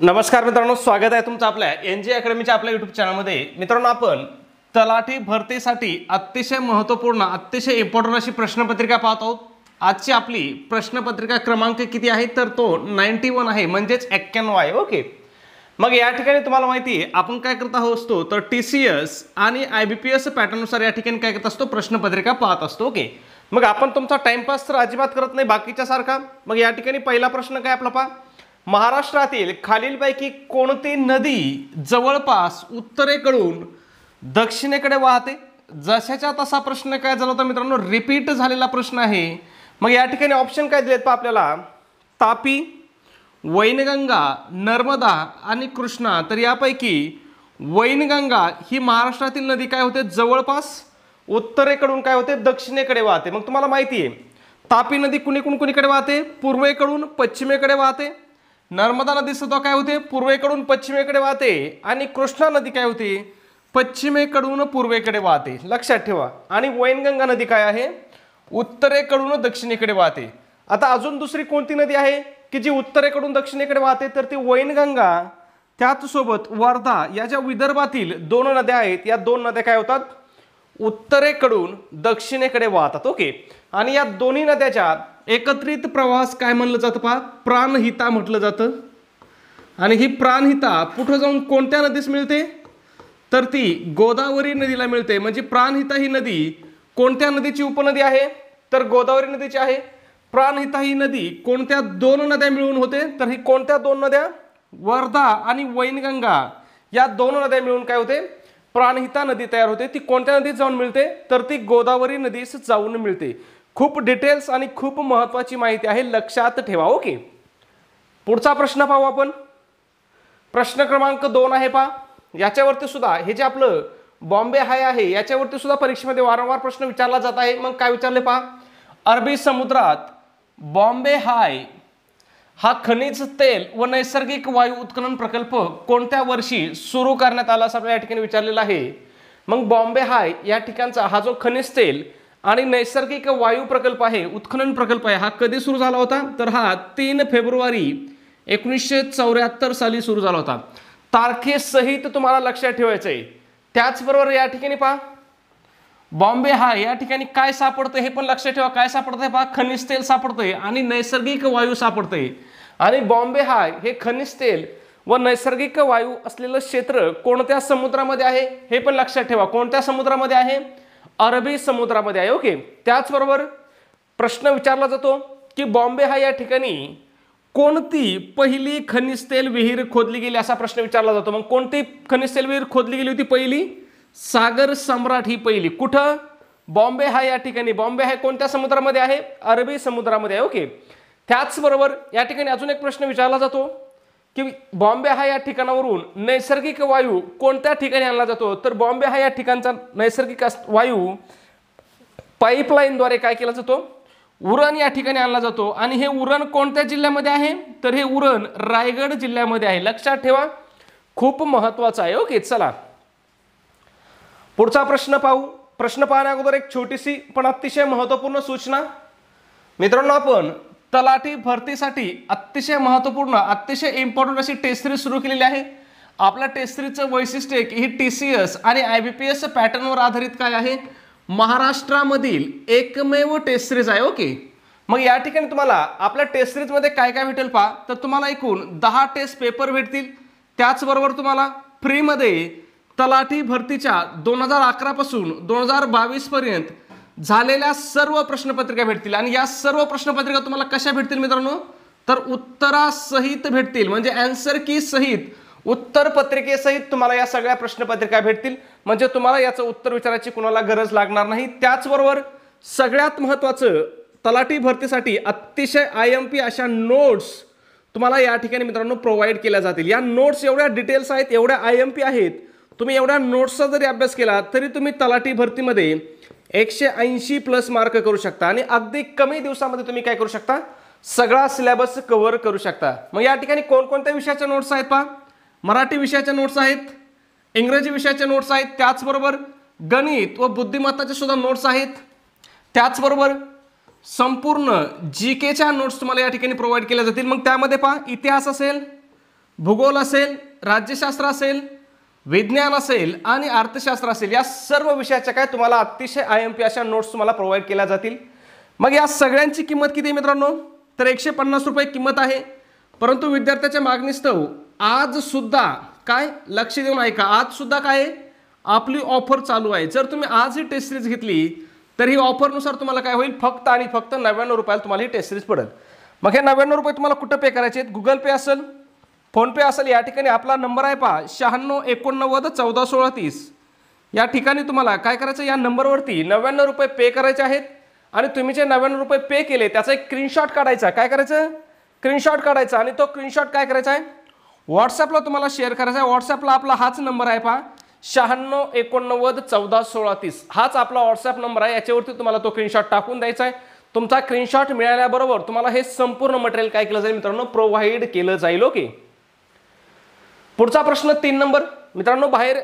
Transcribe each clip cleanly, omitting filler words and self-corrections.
नमस्कार मित्रांनो, स्वागत आहे तुमचं आपल्या एनजी अकॅडमीच्या आपल्या यूट्यूब चॅनलमध्ये। मित्रांनो, आपण तलाठी भरतीसाठी अतिशय महत्त्वपूर्ण अतिशय इम्पॉर्टंट अशी प्रश्नपत्रिका पाहत आहोत। आजची आपली प्रश्नपत्रिका क्रमांक किती आहे तर तो 91 आहे, म्हणजेच 91 आहे। ओके, मग या ठिकाणी तुम्हाला माहिती आहे आपण काय करत असतो तर TCS आणि IBPS पॅटर्ननुसार या ठिकाणी काय करत असतो प्रश्नपत्रिका पाहत असतो। ओके, मग आपण तुमचा टाइमपास तर अजिबात करत नाही बाकीच्या सारखा। मग या ठिकाणी पहिला प्रश्न काय आपला पहा, महाराष्ट्रातील खालीलपैकी कोणती नदी जवळपास उत्तरेकडून दक्षिणेकडे वाहते? जशाच्या तसा प्रश्न काय झाला होता मित्रांनो, रिपीट झालेला प्रश्न आहे। मग या ठिकाणी ऑप्शन काय दिलेत पहा आपल्याला, तापी, वैनगंगा, नर्मदा आणि कृष्णा। तर यापैकी वैनगंगा ही महाराष्ट्रातील नदी काय होते जवळपास उत्तरेकडून काय होते दक्षिणेकडे वाहते। मग तुम्हाला माहिती आहे तापी नदी कुणीकडे वाहते, पूर्वेकडून पश्चिमेकडे वाहते। नर्मदा नदी सुद्धा काय होते पूर्वेकडून पश्चिमेकडे वाहते आणि कृष्णा नदी काय होते पश्चिमेकडून पूर्वेकडे वाहते, लक्षात ठेवा। आणि वैनगंगा नदी काय आहे उत्तरेकडून दक्षिणेकडे वाहते। आता अजून दुसरी कोणती नदी आहे की जी उत्तरेकडून दक्षिणेकडे वाहते तर ती वैनगंगा, त्याच सोबत वर्धा या ज्या विदर्भातील दोन नद्या आहेत या दोन नद्या काय होतात उत्तरेकडून दक्षिणेकडे वाहतात। ओके, आणि या दोन्ही नद्याच्या एकत्रित प्रवास काय म्हणलं जातं पहा, प्राणहिता म्हटलं जातं। आणि ही प्राणहिता पुढे जाऊन कोणत्या नदीस मिळते तर ती गोदावरी नदीला मिळते। म्हणजे प्राणहिता ही नदी कोणत्या नदीची उपनदी आहे तर गोदावरी नदीची आहे। प्राणहिता ही नदी कोणत्या दोन नद्या मिळून होते तर ही कोणत्या दोन नद्या, वर्धा आणि वैनगंगा या दोन नद्या मिळून काय होते प्राणहिता नदी तयार होते। ती कोणत्या नदीत जाऊन मिळते तर ती गोदावरी नदीस जाऊन मिळते। खूप डिटेल्स आणि खूप महत्त्वाची माहिती आहे, लक्षात ठेवा। ओके, पुढचा प्रश्न पाहू आपण। प्रश्न क्रमांक 2 आहे पहा, याच्यावरती सुद्धा हे जे आपलं बॉम्बे हाय आहे याच्यावरती सुद्धा परीक्षेमध्ये वारंवार प्रश्न विचारला जात आहे। मग काय विचारले पहा, अरबी समुद्रात बॉम्बे हाय हा खनिज तेल व नैसर्गिक वायू उत्खनन प्रकल्प कोणत्या वर्षी सुरू करण्यात आला असं या ठिकाणी विचारलेला आहे। मग बॉम्बे हाय या ठिकाणचा हा जो खनिज तेल आणि नैसर्गिक वायू प्रकल्प आहे उत्खनन प्रकल्प आहे हा कधी सुरू झाला होता तर हा 3 फेब्रुवारी 1974 साली सुरू झाला होता। तारखेसहित तुम्हाला लक्षात ठेवायचं आहे। त्याचबरोबर या ठिकाणी पहा बॉम्बे हाय या ठिकाणी काय सापडतं हे पण लक्षात ठेवा, काय सापडतंय पहा खनिज तेल सापडतंय आणि नैसर्गिक वायू सापडतंय। आणि बॉम्बे हाय हे खनिज तेल व नैसर्गिक वायू असलेलं क्षेत्र कोणत्या समुद्रामध्ये आहे हे पण लक्षात ठेवा, कोणत्या समुद्रामध्ये आहे अरबी समुद्रामध्ये आहे। ओके, त्याचबरोबर प्रश्न विचारला जातो की बॉम्बे हाय या ठिकाणी कोणती पहिली खनिज तेल विहीर खोदली गेली असा प्रश्न विचारला जातो। मग कोणती खनिज तेल विहीर खोदली गेली होती पहिली, सागर सम्राट ही पहिली। कुठं बॉम्बे हाय या ठिकाणी, बॉम्बे हाय कोणत्या समुद्रामध्ये आहे अरबी समुद्रामध्ये आहे। ओके, त्याचबरोबर या ठिकाणी अजून एक प्रश्न विचारला जातो की बॉम्बे हाय या ठिकाणावरून नैसर्गिक वायू कोणत्या ठिकाणी आणला जातो तर बॉम्बे हाय या ठिकाणचा नैसर्गिक वायू पाईपलाईनद्वारे काय केला जातो उरण या ठिकाणी आणला जातो। आणि हे उरण कोणत्या जिल्ह्यामध्ये आहे तर हे उरण रायगड जिल्ह्यामध्ये आहे, लक्षात ठेवा, खूप महत्त्वाचं आहे। ओके, चला पुढचा प्रश्न पाहू। प्रश्न पाहण्या अगोदर एक छोटीशी पण अतिशय महत्त्वपूर्ण सूचना मित्रांनो, आपण तलाठी भरतीसाठी अतिशय महत्त्वपूर्ण अतिशय इम्पॉर्टंट अशी टेस्ट सिरीज सुरू केलेली आहे। आपल्या टेस्ट सिरीजचं वैशिष्ट्य ही TCS आणि IBPS पॅटर्नवर आधारित काय आहे महाराष्ट्रामधील एकमेव टेस्ट सिरीज आहे। ओके, मग या ठिकाणी तुम्हाला आपल्या टेस्ट सिरीजमध्ये काय काय भेटेल पहा, तर तुम्हाला एकूण 10 टेस्ट पेपर भेटतील। त्याचबरोबर तुम्हाला फ्रीमध्ये तलाठी भरतीच्या 2011 पासून 2022 पर्यंत झालेल्या सर्व प्रश्नपत्रिका भेटतील। आणि या सर्व प्रश्नपत्रिका तुम्हाला कशा भेटतील मित्रांनो तर उत्तरासहित भेटतील, म्हणजे आन्सर की सहित उत्तर पत्रिकेसहित तुम्हाला या सगळ्या प्रश्नपत्रिका भेटतील। म्हणजे तुम्हाला याचं उत्तर विचारायची कुणाला गरज लागणार नाही। त्याचबरोबर सगळ्यात महत्त्वाचं तलाठी भरतीसाठी अतिशय IMP अशा नोट्स तुम्हाला या ठिकाणी मित्रांनो प्रोव्हाइड केल्या जातील। या नोट्स एवढ्या डिटेल्स आहेत, एवढ्या IMP आहेत, तुम्ही एवढ्या नोट्सचा जरी अभ्यास केला तरी तुम्ही तलाठी भरतीमध्ये 180+ मार्क करू शकता आणि अगदी कमी दिवसामध्ये तुम्ही काय करू शकता सगळा सिलेबस कव्हर करू शकता। मग या ठिकाणी कोणकोणत्या विषयाच्या नोट्स आहेत पहा, मराठी विषयाच्या नोट्स आहेत, इंग्रजी विषयाच्या नोट्स आहेत, त्याचबरोबर गणित व बुद्धिमत्ताच्या सुद्धा नोट्स आहेत, त्याचबरोबर संपूर्ण GKच्या नोट्स तुम्हाला या ठिकाणी प्रोव्हाइड केल्या जातील। मग त्यामध्ये पहा इतिहास असेल, भूगोल असेल, राज्यशास्त्र असेल, विज्ञान असेल आणि अर्थशास्त्र असेल, या सर्व विषयाच्या काय तुम्हाला अतिशय IMP अशा नोट्स तुम्हाला प्रोव्हाइड केल्या जातील. मग या सगळ्यांची किंमत किती आहे मित्रांनो, तर 150 रुपये किंमत आहे. परंतु विद्यार्थ्याच्या मागणीस्तव आज सुद्धा काय लक्ष देऊन ऐका, आज सुद्धा काय आपली ऑफर चालू आहे. जर तुम्ही आज ही टेस्ट सिरीज घेतली तर ही ऑफरनुसार तुम्हाला काय होईल, फक्त आणि फक्त 99 रुपयाला तुम्हाला ही टेस्ट सिरीज पडेल. मग हे 99 रुपये तुम्हाला कुठं पे करायचे आहेत, गुगल पे असेल, फोनपे असेल, या ठिकाणी आपला नंबर आहे पहा 9689141630. या ठिकाणी तुम्हाला काय करायचं, या नंबरवरती 99 रुपये पे करायचे आहेत. आणि तुम्ही जे 99 रुपये पे केले त्याचा एक स्क्रीनशॉट काढायचा. काय करायचं, स्क्रीनशॉट काढायचा आणि तो स्क्रीनशॉट काय करायचा आहे, व्हॉट्सअपला तुम्हाला शेअर करायचा आहे. व्हॉट्सअपला आपला हाच नंबर आहे पहा 9689141630. हाच आपला व्हॉट्सअप नंबर आहे. याच्यावरती तुम्हाला तो स्क्रीनशॉट टाकून द्यायचा आहे. तुमचा स्क्रीनशॉट मिळाल्याबरोबर तुम्हाला हे संपूर्ण मटेरियल काय केलं जाईल मित्रांनो, प्रोव्हाइड केलं जाईल. ओके. पुढचा प्रश्न 3 नंबर. मित्रांनो बाहेर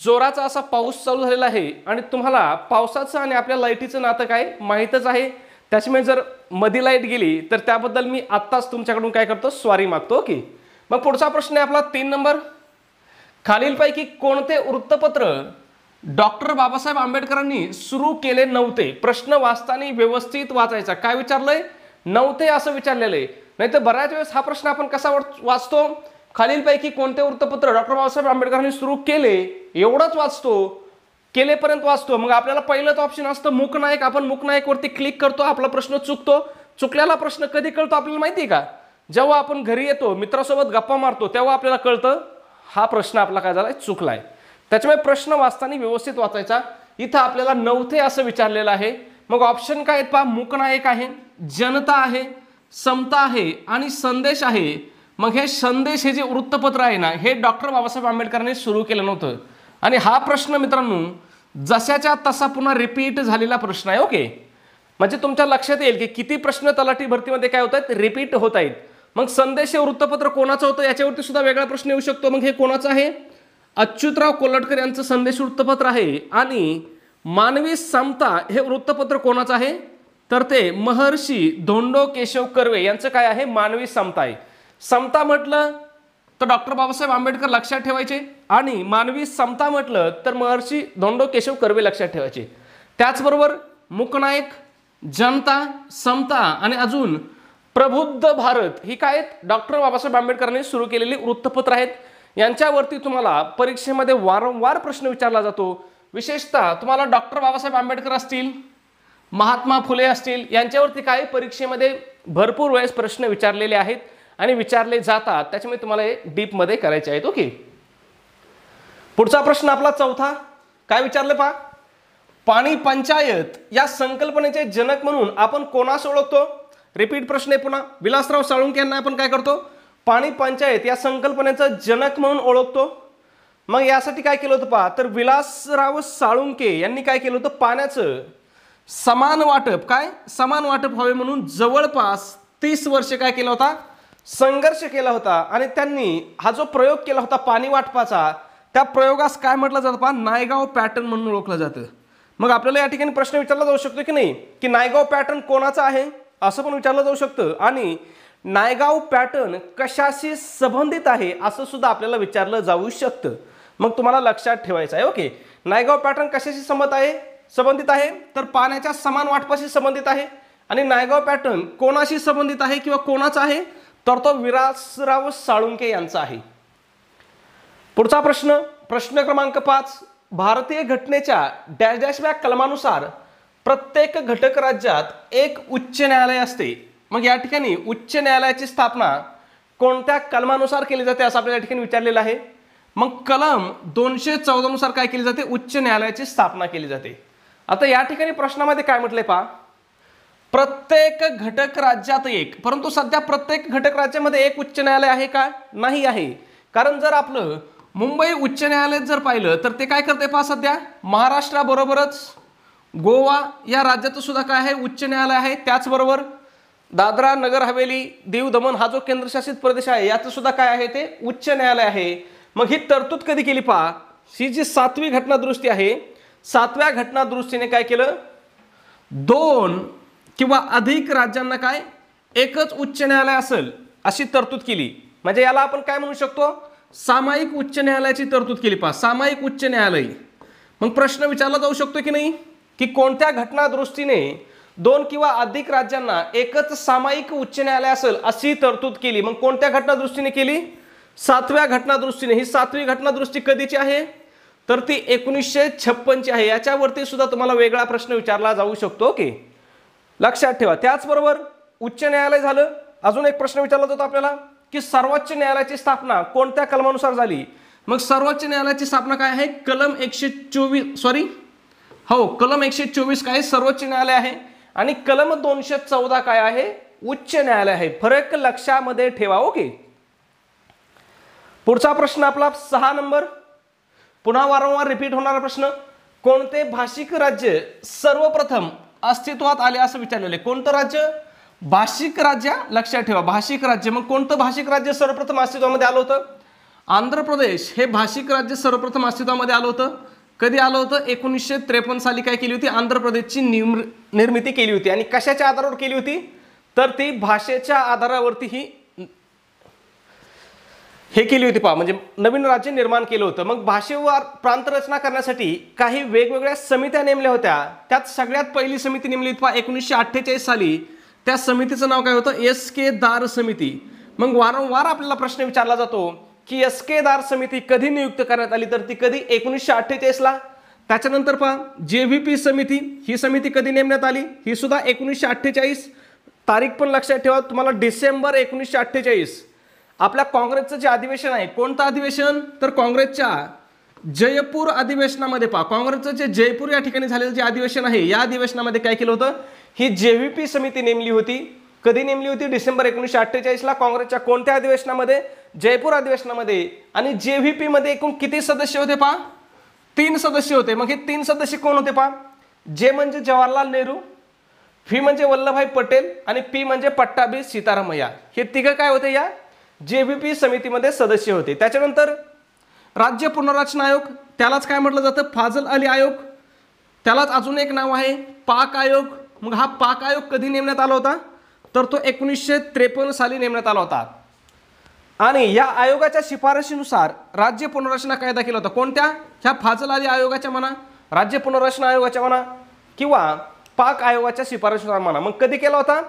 जोराचा असा पाऊस चालू झालेला आहे आणि तुम्हाला पावसाचं आणि आपल्या लाईटीचं नातं काय माहीतच आहे. त्याच्यामुळे जर मधी लाईट गेली तर त्याबद्दल मी आत्ताच तुमच्याकडून काय करतो, स्वारी मागतो. ओके. मग पुढचा प्रश्न आहे आपला 3 नंबर. खालीलपैकी कोणते वृत्तपत्र डॉक्टर बाबासाहेब आंबेडकरांनी सुरू केले नव्हते. प्रश्न वाचताना व्यवस्थित वाचायचा. काय विचारलंय, नव्हते असं विचारलेलं आहे. नाही तर बऱ्याच वेळेस हा प्रश्न आपण कसा वाचतो, खालीलपैकी कोणते वृत्तपत्र डॉक्टर बाबासाहेब आंबेडकरांनी सुरू केले एवढंच वाचतो, केलेपर्यंत वाचतो. मग आपल्याला पहिलंच ऑप्शन असतं मूकनायक. आपण मूकनायकवरती क्लिक करतो, आपला प्रश्न चुकतो. चुकलेला प्रश्न कधी कळतो आपल्याला माहिती आहे का, जेव्हा आपण घरी येतो मित्रासोबत गप्पा मारतो तेव्हा आपल्याला कळतं हा प्रश्न आपला काय झालाय, चुकलाय. त्याच्यामुळे प्रश्न वाचताना व्यवस्थित वाचायचा. इथं आपल्याला नव्हते असं विचारलेलं आहे. मग ऑप्शन काय आहेत पहा, मूकनायक आहे, जनता आहे, समता आहे आणि संदेश आहे. मग हे संदेश हे जे वृत्तपत्र आहे ना, हे डॉक्टर बाबासाहेब आंबेडकरांनी सुरू केलं नव्हतं. आणि हा प्रश्न मित्रांनो जशाच्या तसा पुन्हा रिपीट झालेला प्रश्न आहे. ओके. म्हणजे तुमच्या लक्षात येईल की किती प्रश्न तलाठी भरतीमध्ये काय होत आहेत, रिपीट होत आहेत. मग संदेश हे वृत्तपत्र कोणाचं होतं याच्यावरती सुद्धा वेगळा प्रश्न येऊ शकतो. मग हे कोणाचं आहे, अच्युतराव कोल्हटकर यांचं संदेश वृत्तपत्र आहे. आणि मानवी समता हे वृत्तपत्र कोणाचं आहे, तर ते महर्षी धोंडो केशव कर्वे यांचं काय आहे, मानवी समता आहे. समता म्हटलं तर डॉक्टर बाबासाहेब आंबेडकर लक्षात ठेवायचे आणि मानवी समता म्हटलं तर महर्षी धोंडो केशव कर्वे लक्षात ठेवायचे. त्याचबरोबर मूकनायक, जनता, समता आणि अजून प्रबुद्ध भारत ही काय आहेत, डॉक्टर बाबासाहेब आंबेडकरांनी सुरू केलेली वृत्तपत्र आहेत. यांच्यावरती तुम्हाला परीक्षेमध्ये वारंवार प्रश्न विचारला जातो. विशेषतः तुम्हाला डॉक्टर बाबासाहेब आंबेडकर असतील, महात्मा फुले असतील, यांच्यावरती काय परीक्षेमध्ये भरपूर वेळेस प्रश्न विचारलेले आहेत आणि विचारले जातात. त्याच्यामुळे तुम्हाला हे डीपमध्ये करायचे आहेत. ओके. पुढचा प्रश्न आपला 4था. काय विचारले पहा, पाणी पंचायत या संकल्पनेचे जनक म्हणून आपण कोणास ओळखतो. रिपीट प्रश्न आहे पुन्हा. विलासराव साळुंखे यांना आपण काय करतो, पाणी पंचायत या संकल्पनेचं जनक म्हणून ओळखतो. मग यासाठी काय केलं होतं पहा, तर विलासराव साळुंखे यांनी काय केलं होतं, पाण्याचं समान वाटप, काय समान वाटप व्हावे म्हणून जवळपास 30 वर्ष काय केलं होता, संघर्ष केला होता. आणि त्यांनी हा जो प्रयोग केला होता पाणी वाटपाचा, त्या प्रयोगास काय म्हटलं जातं पहा, नायगाव पॅटर्न म्हणून ओळखलं जातं. मग आपल्याला या ठिकाणी प्रश्न विचारला जाऊ शकतो की नाही, की नायगाव पॅटर्न कोणाचा आहे असं पण विचारलं जाऊ शकतं. आणि नायगाव पॅटर्न कशाशी संबंधित आहे असं सुद्धा आपल्याला विचारलं जाऊ शकतं. मग तुम्हाला लक्षात ठेवायचं आहे. ओके. नायगाव पॅटर्न कशाशी संबंधित आहे तर पाण्याच्या समान वाटपाशी संबंधित आहे. आणि नायगाव पॅटर्न कोणाशी संबंधित आहे किंवा कोणाचा आहे तर तो विलासराव साळुंखे यांचा आहे. पुढचा प्रश्न, प्रश्न क्रमांक 5. भारतीय घटनेच्या डॅश डॅशव्या कलमानुसार प्रत्येक घटक राज्यात एक उच्च न्यायालय असते. मग या ठिकाणी उच्च न्यायालयाची स्थापना कोणत्या कलमानुसार केली जाते असं आपल्याला या ठिकाणी विचारलेलं आहे. मग कलम 214 नुसार काय केली जाते, उच्च न्यायालयाची स्थापना केली जाते. आता या ठिकाणी प्रश्नामध्ये काय म्हटलंय पहा, प्रत्येक घटक राज्यात एक. परंतु सध्या प्रत्येक घटक राज्यामध्ये एक उच्च न्यायालय आहे का, नाही आहे. कारण जर आपलं मुंबई उच्च न्यायालय जर पाहिलं तर ते काय करते पहा, सध्या महाराष्ट्राबरोबरच गोवा या राज्याचं सुद्धा काय आहे, उच्च न्यायालय आहे. त्याचबरोबर दादरा नगर हवेली, दीव दमण हा जो केंद्रशासित प्रदेश आहे याचं सुद्धा काय आहे, ते उच्च न्यायालय आहे. मग ही तरतूद कधी केली पहा, ही जी 7वी घटनादुरुस्ती आहे, 7व्या घटनादुरुस्तीने काय केलं, 2 किंवा अधिक राज्यांना काय एकच उच्च न्यायालय असेल अशी तरतूद केली. म्हणजे याला आपण काय म्हणू शकतो, सामायिक उच्च न्यायालयाची तरतूद केली पहा, सामायिक उच्च न्यायालय. मग प्रश्न विचारला जाऊ शकतो की नाही, की कोणत्या घटना दृष्टीने 2 किंवा अधिक राज्यांना एकच सामायिक उच्च न्यायालय असेल अशी तरतूद केली. मग कोणत्या घटना दृष्टीने केली, 7व्या घटना दृष्टीने. ही 7वी घटना दृष्टी कधीची आहे, तर ती 1956 ची आहे. याच्यावरती सुद्धा तुम्हाला वेगळा प्रश्न विचारला जाऊ शकतो. ओके, लक्षात ठेवा. त्याचबरोबर उच्च न्यायालय झालं. अजून एक प्रश्न विचारला जातो आपल्याला, की सर्वोच्च न्यायालयाची स्थापना कोणत्या कलमानुसार झाली. मग सर्वोच्च न्यायालयाची स्थापना काय आहे, कलम 124 काय सर्वोच्च न्यायालय आहे, आणि कलम 214 काय आहे, उच्च न्यायालय आहे. फरक लक्षामध्ये ठेवा. ओके, पुढचा प्रश्न आपला 6 नंबर, पुन्हा वारंवार रिपीट होणारा प्रश्न. कोणते भाषिक राज्य सर्वप्रथम अस्तित्वात आले असं विचारलेले. कोणतं राज्य, भाषिक राज्य. लक्षात ठेवा, भाषिक राज्य. मग कोणतं भाषिक राज्य सर्वप्रथम अस्तित्वामध्ये आलं होतं, आंध्र प्रदेश हे भाषिक राज्य सर्वप्रथम अस्तित्वामध्ये आलं होतं. कधी आलं होतं, 1953 साली काय केली होती, आंध्र प्रदेशची निर्मिती केली होती. आणि कशाच्या आधारावर केली होती, तर ती भाषेच्या आधारावरती ही हे केली होती पहा, म्हणजे नवीन राज्य निर्माण केलं होतं. मग भाषेवर प्रांत रचना करण्यासाठी काही वेगवेगळ्या समित्या नेमल्या होत्या. त्यात सगळ्यात पहिली समिती नेमली होती पहा 1948 साली. त्या समितीचं नाव काय होतं, SK दार समिती. मग वारंवार आपल्याला प्रश्न विचारला जातो की SK दार समिती कधी नियुक्त करण्यात आली, तर ती कधी 1948 ला. त्याच्यानंतर पहा JVP समिती, ही समिती कधी नेमण्यात आली, ही सुद्धा 1948. तारीख पण लक्षात ठेवा तुम्हाला, डिसेंबर 1948. आपल्या काँग्रेसचं जे अधिवेशन आहे, कोणतं अधिवेशन, तर काँग्रेसच्या जयपूर अधिवेशनामध्ये पहा, काँग्रेसचं जे जयपूर या ठिकाणी झालेलं जे अधिवेशन आहे, या अधिवेशनामध्ये काय केलं होतं, ही JVP समिती नेमली होती. कधी नेमली होती, डिसेंबर 1948 ला. काँग्रेसच्या कोणत्या अधिवेशनामध्ये, जयपूर अधिवेशनामध्ये. आणि JVP मध्ये एकूण किती सदस्य होते पहा, 3 सदस्य होते. मग हे 3 सदस्य कोण होते पहा, J म्हणजे जवाहरलाल नेहरू, V म्हणजे वल्लभभाई पटेल, आणि P म्हणजे पट्टाभी सीतारामय्या. हे तिघं काय होते, या JVP समितीमध्ये सदस्य होते. त्याच्यानंतर राज्य पुनर्रचना आयोग, त्यालाच काय म्हटलं जातं, फाजल अली आयोग. त्यालाच अजून एक नाव आहे पाक आयोग. मग हा पाक आयोग कधी नेमण्यात आला होता, तर तो 1953 साली नेमण्यात आला होता. आणि या आयोगाच्या शिफारशीनुसार राज्य पुनर्रचना कायदा केला होता. कोणत्या, ह्या फाजल अली आयोगाच्या म्हणा, राज्य पुनर्रचना आयोगाच्या म्हणा, किंवा पाक आयोगाच्या शिफारशीनुसार म्हणा. मग कधी केला होता,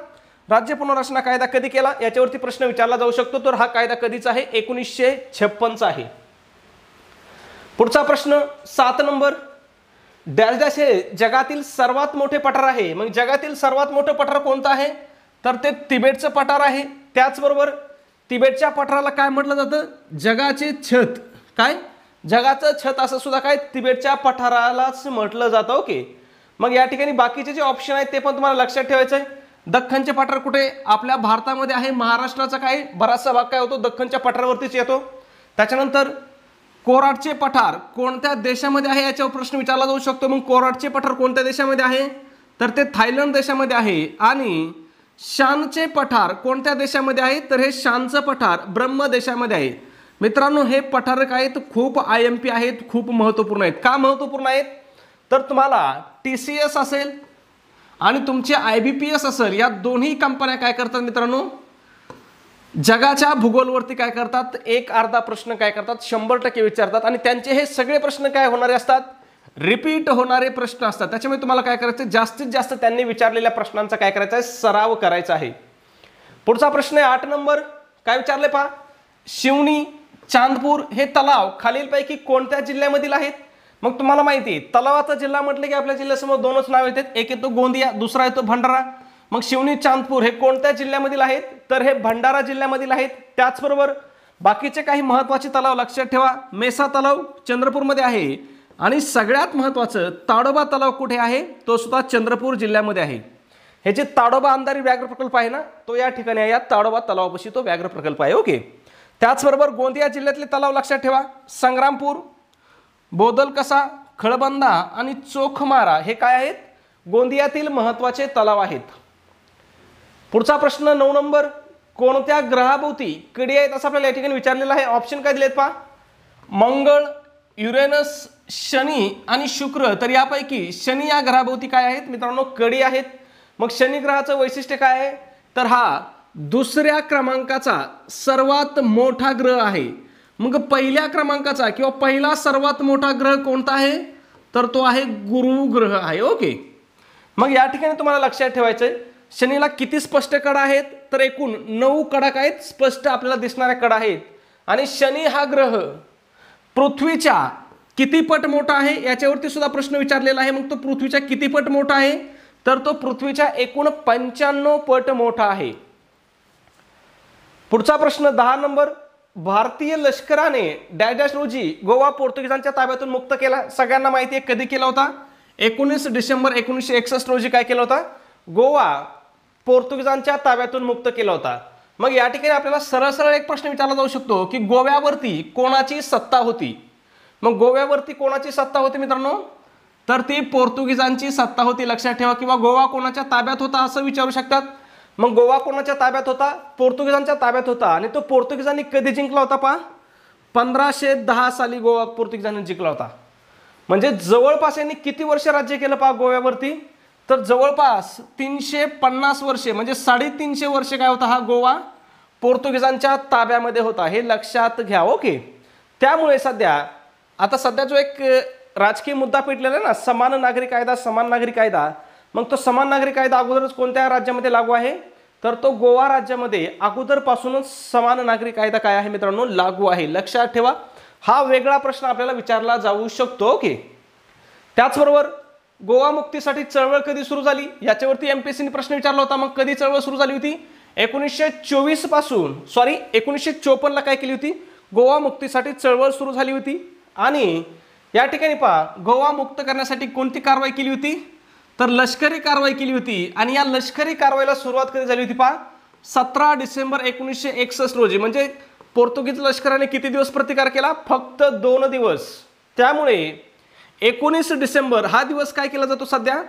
राज्य पुनर्रचना कायदा कधी केला, याच्यावरती प्रश्न विचारला जाऊ शकतो. तर हा कायदा कधीचा आहे, 1956 चा आहे. पुढचा प्रश्न 7 नंबर, डॅश डॅश हे जगातील सर्वात मोठे पठार आहे. मग जगातील सर्वात मोठं पठार कोणतं आहे, तर ते तिबेटचं पठार आहे. त्याचबरोबर तिबेटच्या पठाराला काय म्हटलं जातं, जगाचे छत. काय, जगाचं छत असं सुद्धा काय तिबेटच्या पठारालाच म्हटलं जातं. ओके, मग या ठिकाणी बाकीचे जे ऑप्शन आहेत ते पण तुम्हाला लक्षात ठेवायचं आहे. दख्खनचे पठार कुठे, आपल्या भारतामध्ये आहे. महाराष्ट्राचा काय बराचसा भाग काय होतो, दख्खनच्या पठारावरतीच येतो. त्याच्यानंतर कोराटचे पठार कोणत्या देशामध्ये आहे, याच्यावर प्रश्न विचारला जाऊ शकतो. मग कोराटचे पठार कोणत्या देशामध्ये आहे, तर ते थायलंड देशामध्ये आहे. आणि शानचे पठार कोणत्या देशामध्ये आहे, तर हे शानचं पठार ब्रह्म देशामध्ये आहे. मित्रांनो, हे पठार काय आहेत, खूप IMP आहेत, खूप महत्त्वपूर्ण आहेत. का महत्त्वपूर्ण आहेत, तर तुम्हाला TCS असेल आणि तुमचे IBPS असेल, या दोन्ही कंपन्या काय करतात मित्रांनो, जगाच्या भूगोलवरती काय करतात, एक अर्धा प्रश्न काय करतात, 100% विचारतात. आणि त्यांचे हे सगळे प्रश्न काय होणारे असतात, रिपीट होणारे प्रश्न असतात. त्याच्यामुळे तुम्हाला काय करायचं, जास्तीत जास्त त्यांनी विचारलेल्या प्रश्नांचा काय करायचा आहे, सराव करायचा आहे. पुढचा प्रश्न आहे 8 नंबर, काय विचारले पहा, शिवनी चांदपूर हे तलाव खालीलपैकी कोणत्या जिल्ह्यामधील आहेत. मग तुम्हाला माहिती आहे, तलावाचा जिल्हा म्हटलं की आपल्या जिल्ह्यासमोर 2च नाव येतात, एक येतो गोंदिया, दुसरा येतो भंडारा. मग शिवनी चांदपूर हे कोणत्या जिल्ह्यामधील आहेत, तर हे भंडारा जिल्ह्यामधील आहेत. त्याचबरोबर बाकीचे काही महत्त्वाचे तलाव लक्षात ठेवा, मेसा तलाव चंद्रपूरमध्ये आहे. आणि सगळ्यात महत्त्वाचं ताडोबा तलाव कुठे आहे, तो सुद्धा चंद्रपूर जिल्ह्यामध्ये आहे. हे जे ताडोबा अंधारी व्याघ्र प्रकल्प आहे ना, तो या ठिकाणी आहे, या ताडोबा तलावापाशी तो व्याघ्र प्रकल्प आहे. ओके, त्याचबरोबर गोंदिया जिल्ह्यातले तलाव लक्षात ठेवा, संग्रामपूर, बोदलकसा, खळबंदा आणि चोखमारा हे काय आहेत, गोंदियातील महत्त्वाचे तलाव आहेत. पुढचा प्रश्न 9 नंबर, कोणत्या ग्रहाभोवती कडे आहेत असं आपल्याला या ठिकाणी विचारलेलं आहे. ऑप्शन काय दिलेत पहा, मंगळ, युरेनस, शनी आणि शुक्र. तर यापैकी शनी या ग्रहाभोवती काय आहेत मित्रांनो, कडी आहेत. मग शनी ग्रहाचं वैशिष्ट्य काय आहे, तर हा दुसऱ्या क्रमांकाचा सर्वात मोठा ग्रह आहे. मग पहिल्या क्रमांकाचा किंवा पहिला सर्वात मोठा ग्रह कोणता आहे? तर तो आहे गुरु ग्रह आहे. ओके. मग या ठिकाणी तुम्हाला लक्षात ठेवायचं आहे, शनीला किती स्पष्ट कडा आहेत? तर एकूण 9 कडक आहेत, स्पष्ट आपल्याला दिसणाऱ्या कडा आहेत. आणि शनी हा ग्रह पृथ्वीच्या किती पट मोठा आहे याच्यावरती सुद्धा प्रश्न विचारलेला आहे. मग तो पृथ्वीच्या किती पट मोठा आहे? तर तो पृथ्वीच्या एकूण 95 पट मोठा आहे. पुढचा प्रश्न 10 नंबर. भारतीय लष्कराने डॅश डॅश रोजी गोवा पोर्तुगीजांच्या ताब्यातून मुक्त केला. सगळ्यांना माहिती आहे कधी केला होता? 19 डिसेंबर 1961 रोजी काय केलं होता? गोवा पोर्तुगीजांच्या ताब्यातून मुक्त केला होता. मग या ठिकाणी आपल्याला सरळ सरळ एक प्रश्न विचारला जाऊ शकतो की गोव्यावरती कोणाची सत्ता होती? मग गोव्यावरती कोणाची सत्ता होती मित्रांनो? तर ती पोर्तुगीजांची सत्ता होती. लक्षात ठेवा. किंवा गोवा कोणाच्या ताब्यात होता असं विचारू शकतात. मग गोवा कोणाच्या ताब्यात होता? पोर्तुगीजांच्या ताब्यात होता. आणि तो पोर्तुगीजांनी कधी जिंकला होता? 1510 साली गोवा पोर्तुगीजांनी जिंकला होता. म्हणजे जवळपास यांनी किती वर्ष राज्य केलं गोव्यावरती? तर जवळपास 350 वर्षे, म्हणजे 350 वर्षे काय होता हा गोवा पोर्तुगीजांच्या ताब्यामध्ये होता. हे लक्षात घ्या. ओके. त्यामुळे सध्या जो एक राजकीय मुद्दा पेटलेला आहे ना, समान नागरी कायदा, समान नागरी कायदा. मग तो समान नागरी कायदा अगोदरच कोणत्या राज्यामध्ये लागू आहे? तर तो गोवा राज्यामध्ये अगोदरपासूनच समान नागरी कायदा काय आहे मित्रांनो? लागू आहे. लक्षात ठेवा. हा वेगळा प्रश्न आपल्याला विचारला जाऊ शकतो. ओके. त्याचबरोबर गोवा मुक्तीसाठी चळवळ कधी सुरू झाली याच्यावरती एमपीएससीने प्रश्न विचारला होता. मग कधी चळवळ सुरू झाली होती? 1924 पासून 1954 ला काय केली होती? गोवा मुक्तीसाठी चळवळ सुरू झाली होती. आणि या ठिकाणी गोवा मुक्त करण्यासाठी कोणती कारवाई केली होती? तर लष्करी कारवाई केली होती. आणि या लष्करी कारवाईला सुरुवात कधी झाली होती? 17 डिसेंबर 1961 रोजी. म्हणजे पोर्तुगीज लष्कराने किती दिवस प्रतिकार केला? फक्त 2 दिवस. त्यामुळे 19 डिसेंबर हा दिवस काय केला जातो? सध्या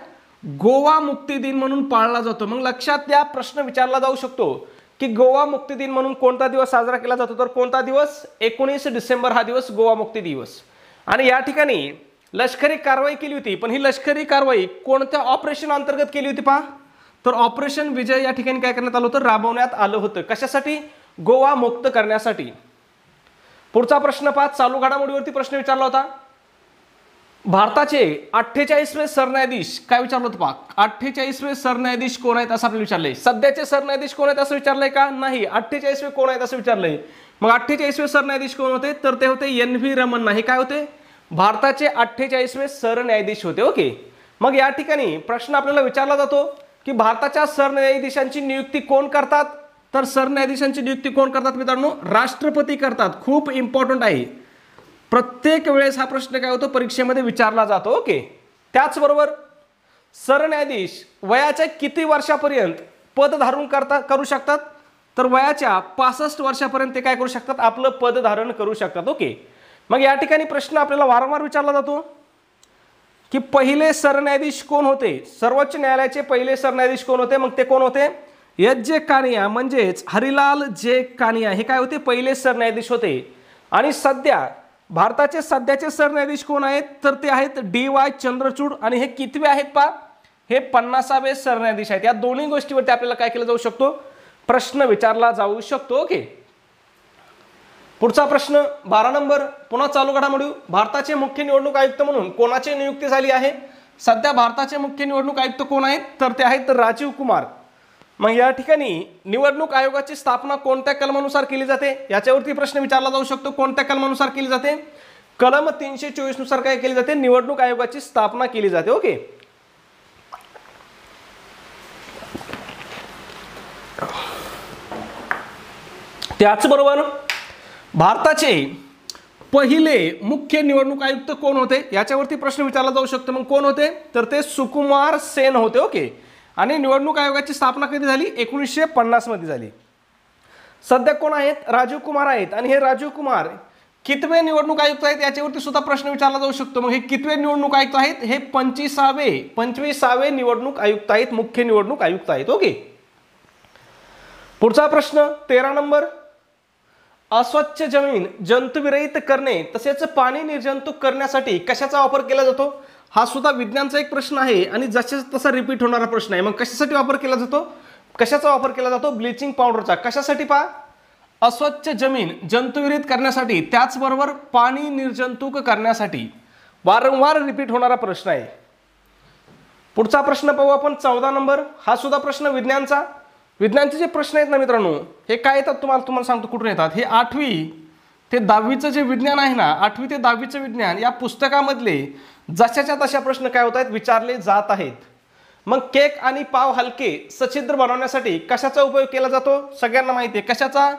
गोवा मुक्ती दिन म्हणून पाळला जातो. मग लक्षात द्या, प्रश्न विचारला जाऊ शकतो की गोवा मुक्ती दिन म्हणून कोणता दिवस साजरा केला जातो? तर कोणता दिवस? 19 डिसेंबर हा दिवस गोवा मुक्ती दिवस. आणि या ठिकाणी लष्करी कारवाई केली होती. पण ही लष्करी कारवाई कोणत्या ऑपरेशन अंतर्गत केली होती? तर ऑपरेशन विजय या ठिकाणी काय करण्यात आलं होतं? राबवण्यात आलं होतं. कशासाठी? गोवा मुक्त करण्यासाठी. पुढचा प्रश्न चालू घडामोडीवरती प्रश्न विचारला होता. भारताचे 48वें सरन्यायाधीश काय विचारलं होतं? 48वें सरन्यायाधीश कोण आहेत असं आपल्याला विचारलंय. सध्याचे सरन्यायाधीश कोण आहेत असं विचारलंय का? नाही. 48वें कोण आहेत असं विचारलंय. मग 48वें सरन्यायाधीश कोण होते? तर ते होते NV रमन्ना. हे काय होते? भारताचे 48वें सरन्यायाधीश होते. ओके. मग या ठिकाणी प्रश्न आपल्याला विचारला जातो की भारताच्या सरन्यायाधीशांची नियुक्ती कोण करतात? तर सरन्यायाधीशांची नियुक्ती कोण करतात मित्रांनो? राष्ट्रपती करतात. खूप इम्पॉर्टंट आहे. प्रत्येक वेळेस हा प्रश्न काय होतो? परीक्षेमध्ये विचारला जातो. ओके. त्याचबरोबर सरन्यायाधीश वयाच्या किती वर्षापर्यंत पद धारण करू शकतात? तर वयाच्या 65 वर्षापर्यंत ते काय करू शकतात? आपलं पद धारण करू शकतात. ओके. मग या ठिकाणी प्रश्न आपल्याला वारंवार विचारला जातो की पहिले सरन्यायाधीश कोण होते? सर्वोच्च न्यायालयाचे पहिले सरन्यायाधीश कोण होते? मग ते कोण होते? एच.जे. कानिया म्हणजेच हरिलाल जे कानिया हे काय होते? पहिले सरन्यायाधीश होते. आणि भारताचे सध्याचे सरन्यायाधीश कोण आहेत? तर ते आहेत DY चंद्रचूड. आणि हे कितवे आहेत? हे 50वे सरन्यायाधीश आहेत. या दोन्ही गोष्टीवरती आपल्याला काय केलं जाऊ शकतो? प्रश्न विचारला जाऊ शकतो. ओके. पुढचा प्रश्न 12 नंबर. पुन्हा चालू घडामोडी. भारताचे मुख्य निवडणूक आयुक्त म्हणून कोणाची नियुक्ती झाली आहे? सध्या भारताचे मुख्य निवडणूक आयुक्त कोण आहेत? तर ते आहेत राजीव कुमार. मग या ठिकाणी निवडणूक आयोगाची स्थापना कोणत्या कलमानुसार केली जाते याच्यावरती प्रश्न विचारला जाऊ शकतो. कोणत्या कलमानुसार केली जाते? कलम 324 नुसार काय केली जाते? निवडणूक आयोगाची स्थापना केली जाते. ओके. त्याचबरोबर भारताचे पहिले मुख्य निवडणूक आयुक्त कोण होते याच्यावरती प्रश्न विचारला जाऊ शकतो. मग कोण होते? तर ते सुकुमार सेन होते. ओके. आणि निवडणूक आयोगाची स्थापना कधी झाली? 1950 मध्ये झाली. सध्या कोण आहेत? राजीव कुमार आहेत. आणि हे राजीव कुमार कितवे निवडणूक आयुक्त आहेत याच्यावरती सुद्धा प्रश्न विचारला जाऊ शकतो. मग हे कितवे निवडणूक आयुक्त आहेत? हे 25वे निवडणूक आयुक्त आहेत, मुख्य निवडणूक आयुक्त आहेत. ओके. पुढचा प्रश्न 13 नंबर. अस्वच्छ जमीन जंतुविरहित करणे तसेच पाणी निर्जंतुक करण्यासाठी कशाचा वापर केला जातो? हा सुद्धा विज्ञानचा एक प्रश्न आहे आणि जशाच तसा रिपीट होणारा प्रश्न आहे. मग कशासाठी वापर केला जातो? कशाचा वापर केला जातो? ब्लिचिंग पावडरचा. कशासाठी? पहा, अस्वच्छ जमीन जंतुविरहित करण्यासाठी, त्याचबरोबर पाणी निर्जंतुक करण्यासाठी. वारंवार रिपीट होणारा प्रश्न आहे. पुढचा प्रश्न पाहू आपण 14 नंबर. हा सुद्धा प्रश्न विज्ञानचा. विज्ञानचे जे प्रश्न आहेत ना मित्रांनो, हे काय येतात तुम्हाला सांगतो कुठून येतात. हे 8वी ते 10वीचं जे विज्ञान आहे ना, 8वी ते 10वीचं विज्ञान या पुस्तकामधले जशाच्या तशा प्रश्न काय होत आहेत, विचारले जात आहेत. मग केक आणि पाव हलके सच्छिद्र बनवण्यासाठी कशाचा उपयोग केला जातो? सगळ्यांना माहिती आहे. कशाचा?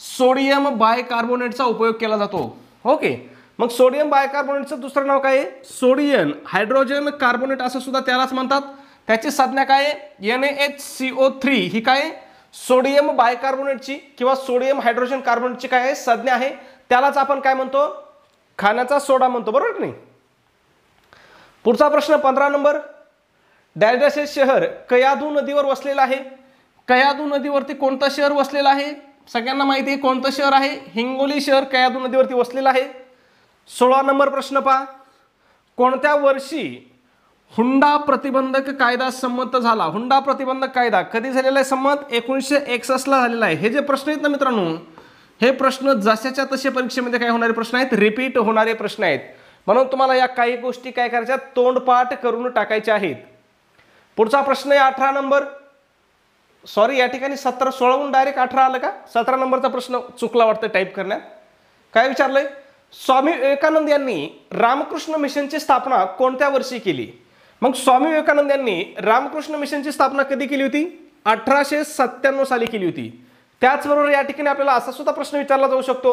सोडियम बायकार्बोनेटचा उपयोग केला जातो. ओके. मग सोडियम बायकार्बोनेटचं दुसरं नाव काय आहे? सोडियम हायड्रोजन कार्बोनेट असं सुद्धा त्यालाच म्हणतात. त्याची संज्ञा काय आहे? NaHCO3. ही काय? सोडियम बायकार्बोनेटची किंवा सोडियम हायड्रोजन कार्बोनेटची काय आहे? संज्ञा आहे. त्यालाच आपण काय म्हणतो? खाण्याचा सोडा म्हणतो. बरोबर की नाही? पुढचा प्रश्न 15 नंबर. डॅश हे शहर कयाधू नदीवर वसलेलं आहे. कयाधू नदीवरती कोणतं शहर वसलेलं आहे? सगळ्यांना माहिती आहे कोणतं शहर आहे? हिंगोली शहर कयाधू नदीवरती वसलेलं आहे. 16 नंबर प्रश्न पहा. कोणत्या वर्षी हुंडा प्रतिबंधक कायदा संमत झाला? हुंडा प्रतिबंधक कायदा कधी झालेला आहे संमत? 1961 ला झालेला आहे. हे जे प्रश्न आहेत ना मित्रांनो, हे प्रश्न जशाच्या तसे परीक्षेमध्ये काय होणारे प्रश्न आहेत? रिपीट होणारे प्रश्न आहेत. म्हणून तुम्हाला या काही गोष्टी काय करायच्या? तोंडपाठ करून टाकायच्या आहेत. पुढचा प्रश्न आहे 18 नंबर. सॉरी, या ठिकाणी 17 16 डायरेक्ट 18 आलं का? 17 नंबरचा प्रश्न चुकला वाटतं टाईप करण्यात. काय विचारलंय? स्वामी विवेकानंद यांनी रामकृष्ण मिशनची स्थापना कोणत्या वर्षी केली? मग स्वामी विवेकानंद यांनी रामकृष्ण मिशनची स्थापना कधी केली होती? 1897 साली केली होती. त्याचबरोबर या ठिकाणी आपल्याला असा सुद्धा प्रश्न विचारला जाऊ शकतो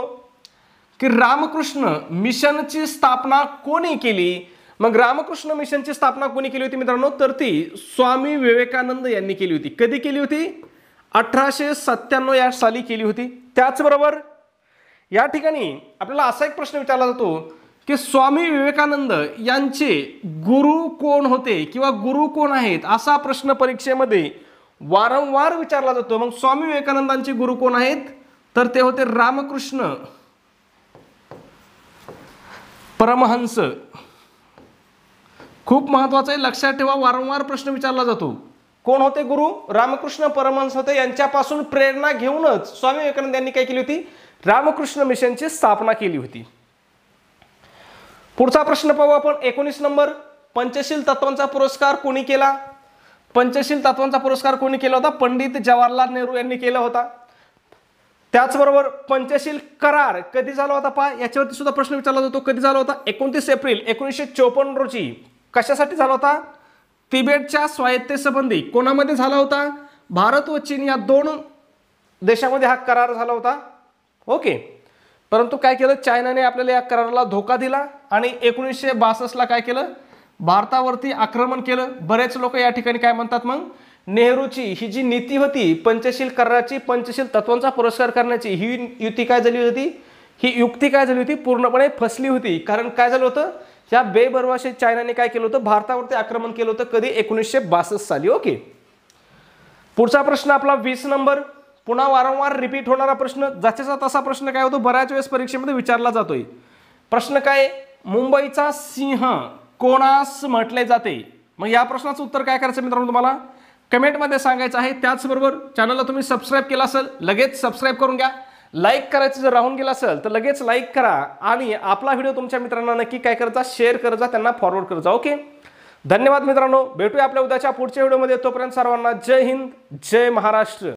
की रामकृष्ण मिशनची स्थापना कोणी केली? मग रामकृष्ण मिशनची स्थापना कोणी केली होती मित्रांनो? तर ती स्वामी विवेकानंद यांनी केली होती. कधी केली होती? 1897 या साली केली होती. त्याचबरोबर या ठिकाणी आपल्याला असा एक प्रश्न विचारला जातो की स्वामी विवेकानंद यांचे गुरु कोण होते किंवा गुरु कोण आहेत? असा प्रश्न परीक्षेमध्ये वारंवार विचारला जातो. मग स्वामी विवेकानंदांचे गुरु कोण आहेत? तर ते होते रामकृष्ण परमहंस. खूप महत्वाचं आहे, लक्षात ठेवा. वारंवार प्रश्न विचारला जातो. कोण होते गुरु? रामकृष्ण परमहंस होते. यांच्यापासून प्रेरणा घेऊनच स्वामी विवेकानंद यांनी काय केली होती? रामकृष्ण मिशनची स्थापना केली होती. पुढचा प्रश्न पाहू आपण 19 नंबर. पंचशील तत्वांचा पुरस्कार कोणी केला? पंचशील तत्वांचा पुरस्कार कोणी केला होता? पंडित जवाहरलाल नेहरू यांनी केला होता. त्याचबरोबर पंचशील करार कधी झाला होता? पहा, याच्यावरती सुद्धा प्रश्न विचारला जातो. कधी झाला होता? 29 एप्रिल 1954 रोजी. कशासाठी झाला होता? तिबेटच्या स्वायत्ततेसंबंधी. कोणामध्ये झाला होता? भारत व चीन या 2 देशामध्ये हा करार झाला होता. ओके. परंतु काय केलं? चायनाने आपल्याला या कराराला धोका दिला आणि 1962 ला काय केलं? भारतावरती आक्रमण केलं. बरेच लोक या ठिकाणी काय म्हणतात? मग नेहरूची ही जी नीती होती पंचशील कराराची, पंचशील तत्वांचा पुरस्कार करण्याची, ही युती काय झाली होती? ही युक्ती काय झाली होती? पूर्णपणे फसली होती. कारण काय झालं होतं? या बेभरवश चायनाने काय केलं होतं? भारतावरती आक्रमण केलं होतं. कधी? 1962 साली. ओके. पुढचा प्रश्न आपला 20 नंबर. पुन्हा वारंवार रिपीट होणारा प्रश्न, ज्याचा तसा प्रश्न काय होतो? बऱ्याच वेळेस परीक्षेमध्ये विचारला जातोय. प्रश्न काय? मुंबईचा सिंह कोणास म्हटले जाते? मग या प्रश्नाचं उत्तर काय करायचं मित्रांनो? तुम्हाला कमेंटमध्ये सांगायचं आहे. त्याचबरोबर चॅनलला तुम्ही सबस्क्राईब केला असेल लगेच सबस्क्राईब करून घ्या. लाईक करायचं जर राहून गेला असेल तर लगेच लाईक करा आणि आपला व्हिडिओ तुमच्या मित्रांना नक्की काय करायचा? शेअर करजा, त्यांना फॉरवर्ड करजा. ओके. धन्यवाद मित्रांनो. भेटूया आपल्या उद्याच्या पुढच्या व्हिडिओमध्ये. तोपर्यंत सर्वांना जय हिंद, जय महाराष्ट्र.